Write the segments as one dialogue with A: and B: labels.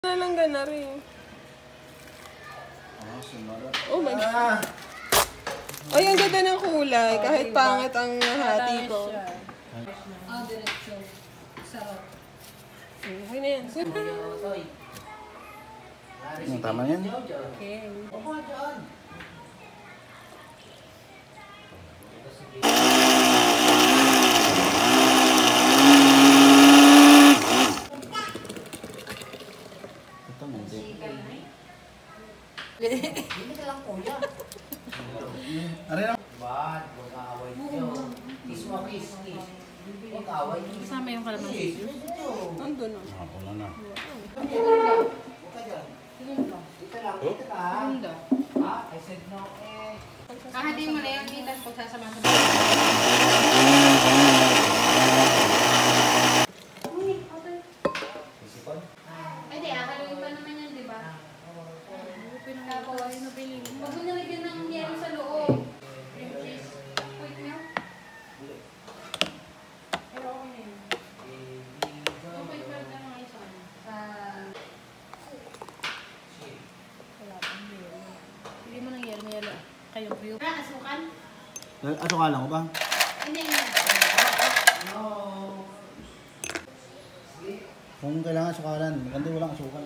A: Nalangga na rin. Oh my God. Ay, ang ganda ng kulay. Kahit pangit ang hati ko.
B: Diretso. Sarap.
A: Okay na yan.
C: Tama yan.
A: Okay.
B: Hindi ka lang kuya.
C: Aray lang.
B: Bad, huwag kaaway nyo. Kiss mo, kiss. Huwag kaaway nyo.
D: Kasama yung kalamansi.
A: Ando na.
C: Ako na na.
B: Huwag ka dyan. Dito lang, dito ka.
D: Mundo.
B: Ha? I said no eh.
D: Kahati mo na yung mitas pagsasama sa
B: Isipan?
D: Ay, di. Akaluin pa naman yan, di ba? Tapos, huwag mo nalagyan ng yelo sa loob. Cream cheese. Quick milk. Pero okay na yun. Yung quick milk na mga isa. Wala pang yelo. Hindi mo ng yelo, may yelo. Kayong crew. Asukan?
C: Asukalan ko ba?
D: Hindi.
B: No.
C: Kung kailangan sukalan, maganda walang asukal.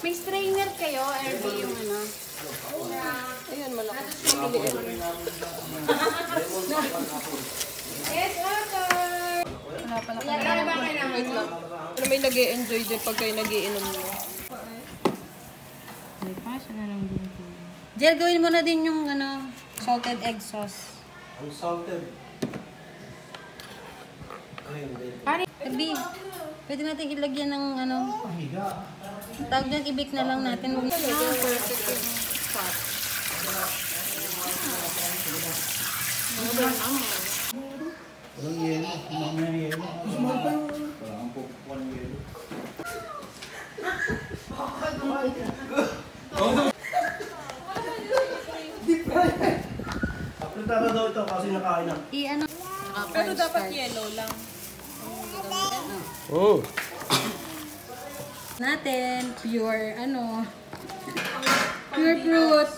D: May strainer kayo, RB yung ano.
A: Ayan, malaki.
D: Yes, okay. Wala pala kayo. Wala ba kayo naman?
A: Wait lang. Pero may nag-e-enjoy din pag kayo nag-iinom nyo.
D: May passion na lang din po. Jel, gawin mo na din yung ano, salted egg sauce.
C: Ang salted.
D: Pare, RB, pwede natin ilagyan ng ano, tawag dyan, ibig na lang natin.
A: Perfect yung spot.
C: Walang yelo. Mamaya yelo. Wala kang pupukuan ng yelo. Apretado daw ito kasi nakain na.
D: I-ano?
A: Pero dapat yellow lang.
C: Oh!
D: Natin, pure, ano, pure fruit.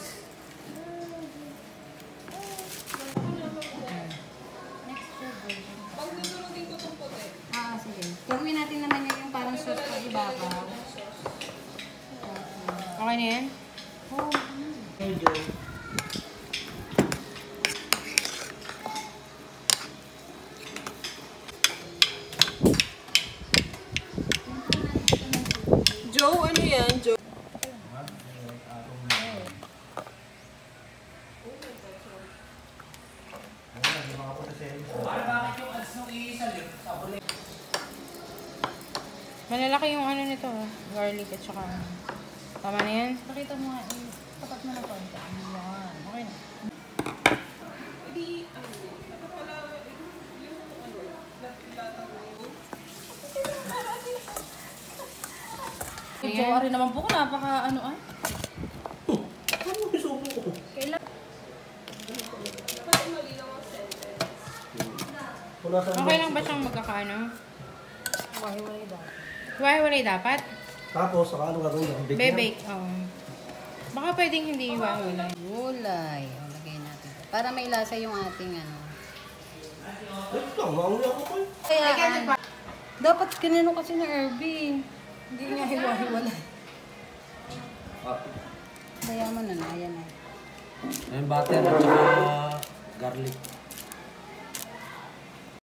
A: Pag nudurugin ko itong puti.
D: Sige. Gawin natin naman yung parang sauce pa ibabaw. Okay na yan?
B: Medyo.
A: Joe, ano yan, Joe?
D: Malalaki yung ano nito, garlic at saka tama na yan? Pakita mo nga, tapat mo na konti. Yan, okay na.
E: Medyo ari naman po ko, napaka ano ay.
C: Ano yung subo ko?
D: Okay lang ba siyang magkakaano?
E: Wahi-wahi dapat.
D: Hiwa-hiwalay dapat?
C: Tapos, saka ano gagawin niya? Bake niya?
D: Bebake, oo. Baka pwedeng hindi hiwa-hiwalay.
E: Gulay. O, lagay natin. Para may lasa yung ating ano.
C: Wait lang, maungi ako ko.
E: Kaya, dapat kanino kasi na Herbie. Hindi niya hiwa-hiwalay. Kaya mo na na, yan na.
B: Yung butter at saka garlic.